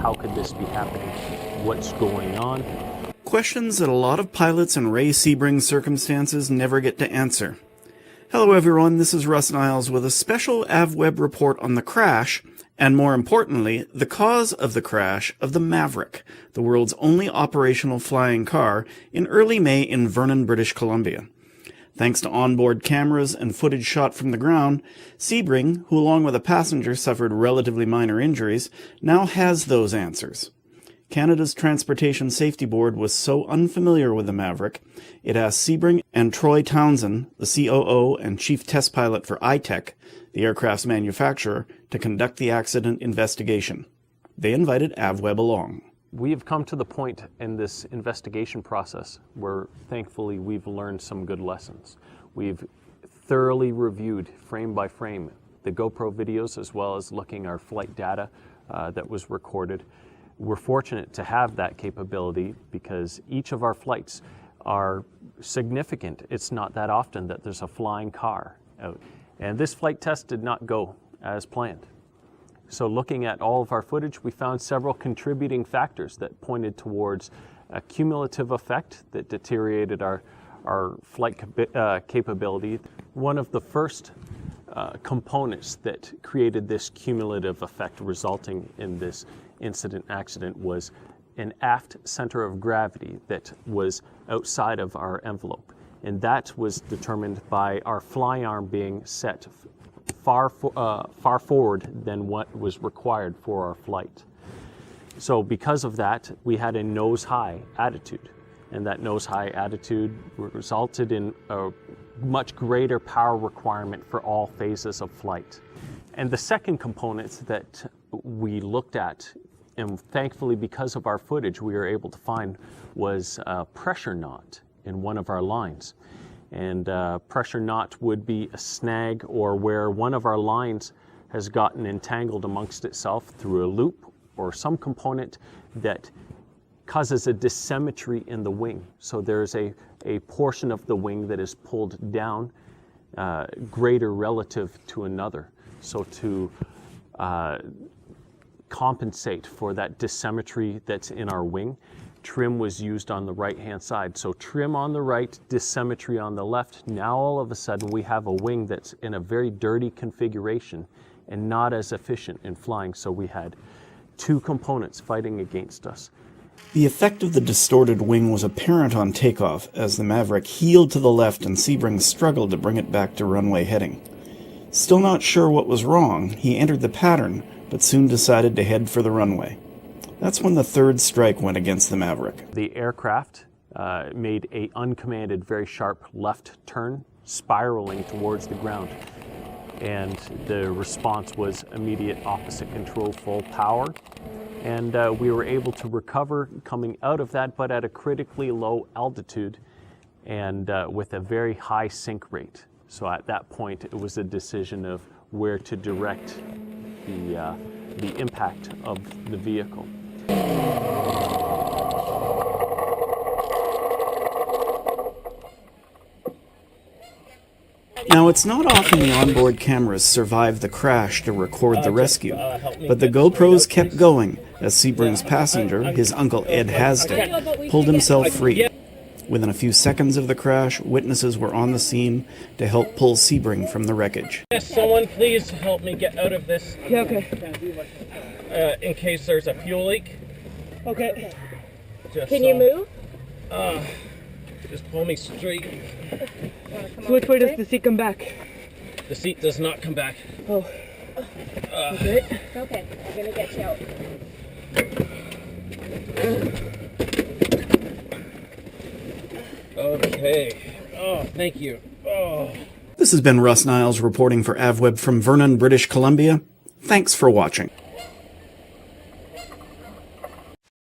how could this be happening? What's going on? Questions that a lot of pilots in Ray Siebring's circumstances never get to answer. Hello everyone, this is Russ Niles with a special AvWeb report on the crash, and more importantly, the cause of the crash of the Maverick, the world's only operational flying car, in early May in Vernon, British Columbia. Thanks to onboard cameras and footage shot from the ground, Siebring, who along with a passenger suffered relatively minor injuries, now has those answers. Canada's Transportation Safety Board was so unfamiliar with the Maverick, it asked Siebring and Troy Townsend, the COO and chief test pilot for iTech, the aircraft's manufacturer, to conduct the accident investigation. They invited AvWeb along. We have come to the point in this investigation process where thankfully we've learned some good lessons. We've thoroughly reviewed frame by frame the GoPro videos as well as looking our flight data that was recorded. We're fortunate to have that capability because each of our flights are significant. It's not that often that there's a flying car out. And this flight test did not go as planned. So looking at all of our footage, we found several contributing factors that pointed towards a cumulative effect that deteriorated our flight capability. One of the first components that created this cumulative effect resulting in this accident was an aft center of gravity that was outside of our envelope. And that was determined by our fly arm being set far forward than what was required for our flight. So because of that, we had a nose-high attitude. And that nose-high attitude resulted in a much greater power requirement for all phases of flight. And the second component that we looked at, and thankfully because of our footage we were able to find, was a pressure knot in one of our lines. And pressure knot would be a snag or where one of our lines has gotten entangled amongst itself through a loop or some component that causes a dissymmetry in the wing. So there's a portion of the wing that is pulled down greater relative to another. So to compensate for that dissymmetry that's in our wing, trim was used on the right-hand side. So trim on the right, dissymmetry on the left. Now all of a sudden we have a wing that's in a very dirty configuration and not as efficient in flying. So we had two components fighting against us. The effect of the distorted wing was apparent on takeoff as the Maverick heeled to the left and Siebring struggled to bring it back to runway heading. Still not sure what was wrong, he entered the pattern, but soon decided to head for the runway. That's when the third strike went against the Maverick. The aircraft made an uncommanded, very sharp left turn, spiraling towards the ground. And the response was immediate opposite control, full power. And we were able to recover coming out of that, but at a critically low altitude and with a very high sink rate. So at that point, it was a decision of where to direct the impact of the vehicle. Now, it's not often the onboard cameras survive the crash to record the rescue, but the GoPros kept going as Siebring's passenger, his uncle Ed Hasdick, pulled himself free. Within a few seconds of the crash, witnesses were on the scene to help pull Siebring from the wreckage. Yes, someone please help me get out of this. Yeah, okay. In case there's a fuel leak. Okay. Can you move? Just pull me straight. So which way does the seat come back? The seat does not come back. Oh. Okay. Okay, I'm gonna get you out. Okay. Oh, thank you. Oh. This has been Russ Niles reporting for AvWeb from Vernon, British Columbia. Thanks for watching.